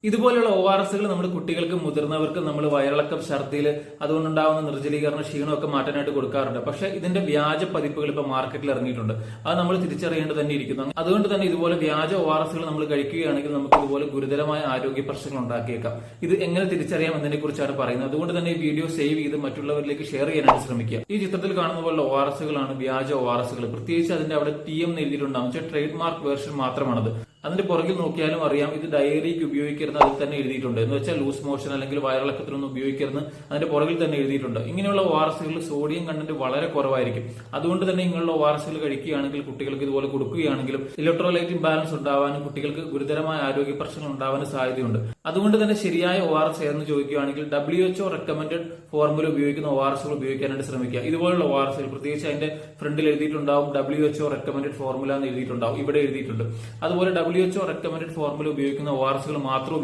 ഇതുപോലെയുള്ള ORSകൾ നമ്മൾ കുട്ടികൾക്കും മുതിർന്നവർക്കും നമ്മൾ വയറിളക്കം, ഛർദിൽ, അതുകൊണ്ടുണ്ടാകുന്ന നിർജ്ജലീകരണ ക്ഷീണമൊക്കെ മാറ്റാനായിട്ട് കൊടുക്കാറുണ്ട്. പക്ഷേ ഇതിന്റെ വ്യാജ പതിപ്പുകൾ ഇപ്പോൾ മാർക്കറ്റിൽ ഇറങ്ങിയിട്ടുണ്ട്. അത് നമ്മൾ തിരിച്ചറിയേണ്ടത് തന്നെ ഇരിക്കുന്നു. അതുകൊണ്ട് തന്നെ ഇതുപോലെ വ്യാജ ORSകൾ നമ്മൾ കഴിക്കുകയാണെങ്കിൽ നമുക്ക് ഇതുപോലെ ഗുരുതരമായ ആരോഗ്യ പ്രശ്നങ്ങൾ ഉണ്ടാക്കിയേക്കാം. ഇത് എങ്ങനെ തിരിച്ചറിയാം എന്നതിനെ കുറിച്ചാണ് പറയുന്നത്. അതുകൊണ്ട് തന്നെ ഈ വീഡിയോ സേവ് ചെയ്ത് മറ്റുള്ളവരിലേക്ക് ഷെയർ ചെയ്യാനായിട്ട് ശ്രമിക്കുക. ഈ ചിത്രത്തിൽ കാണുന്ന പോലുള്ള ORSകളാണ് വ്യാജ ORSകൾ. പ്രത്യേകിച്ച് അതിന്റെ അവിടെ TM എന്ന് എഴുതിയിട്ടുണ്ടാകും. ട്രേഡ് മാർക്ക് വേർഷൻ മാത്രമാണത്. അതിന്റെ പുറകിൽ നോക്കിയാലും അറിയാം ഇത് ഡയറിക്ക് ഉപയോഗിക്കരുത് അതിൽ തന്നെ എഴുതിയിട്ടുണ്ട്. എന്ന് വെച്ചാൽ ലൂസ് മോഷൻ അല്ലെങ്കിൽ വയറിളക്കത്തിനൊന്നും ഉപയോഗിക്കരുത് അതിന്റെ പുറകിൽ തന്നെ എഴുതിയിട്ടുണ്ട്. ഇങ്ങനെയുള്ള ORSകളിൽ സോഡിയം കണ്ടന്റ് വളരെ കുറവായിരിക്കും. അതുകൊണ്ട് തന്നെ ഇങ്ങനെയുള്ള ORSകൾ കഴിക്കുകയാണെങ്കിൽ കുട്ടികൾക്ക് ഇതുപോലെ കൊടുക്കുകയാണെങ്കിലും ഇലക്ട്രോലൈറ്റ് ഇംബാലൻസ് ഉണ്ടാവാനും കുട്ടികൾക്ക് ഗുരുതരമായ ആരോഗ്യ പ്രശ്നങ്ങൾ ഉണ്ടാവാനും സാധ്യതയുണ്ട്. അതുകൊണ്ട് തന്നെ ശരിയായ ORS എന്ന് ചോദിക്കുകയാണെങ്കിൽ WHO റെക്കമെൻഡഡ് ഫോർമുല ഉപയോഗിക്കുന്ന ORSകൾ ഉപയോഗിക്കാനായിട്ട് ശ്രമിക്കുക. ഇതുപോലുള്ള ORSകൾ പ്രത്യേകിച്ച് അതിന്റെ ഫ്രണ്ടിൽ എഴുതിയിട്ടുണ്ടാവും WHO റെക്കമെൻഡഡ് ഫോർമുല എന്ന് എഴുതിയിട്ടുണ്ടാവും. ഇവിടെ എഴുതിയിട്ടുണ്ട്. അതുപോലെ WHO റെക്കമെൻഡഡ് ഫോർമുല ഉപയോഗിക്കുന്ന ORSകൾ മാത്രം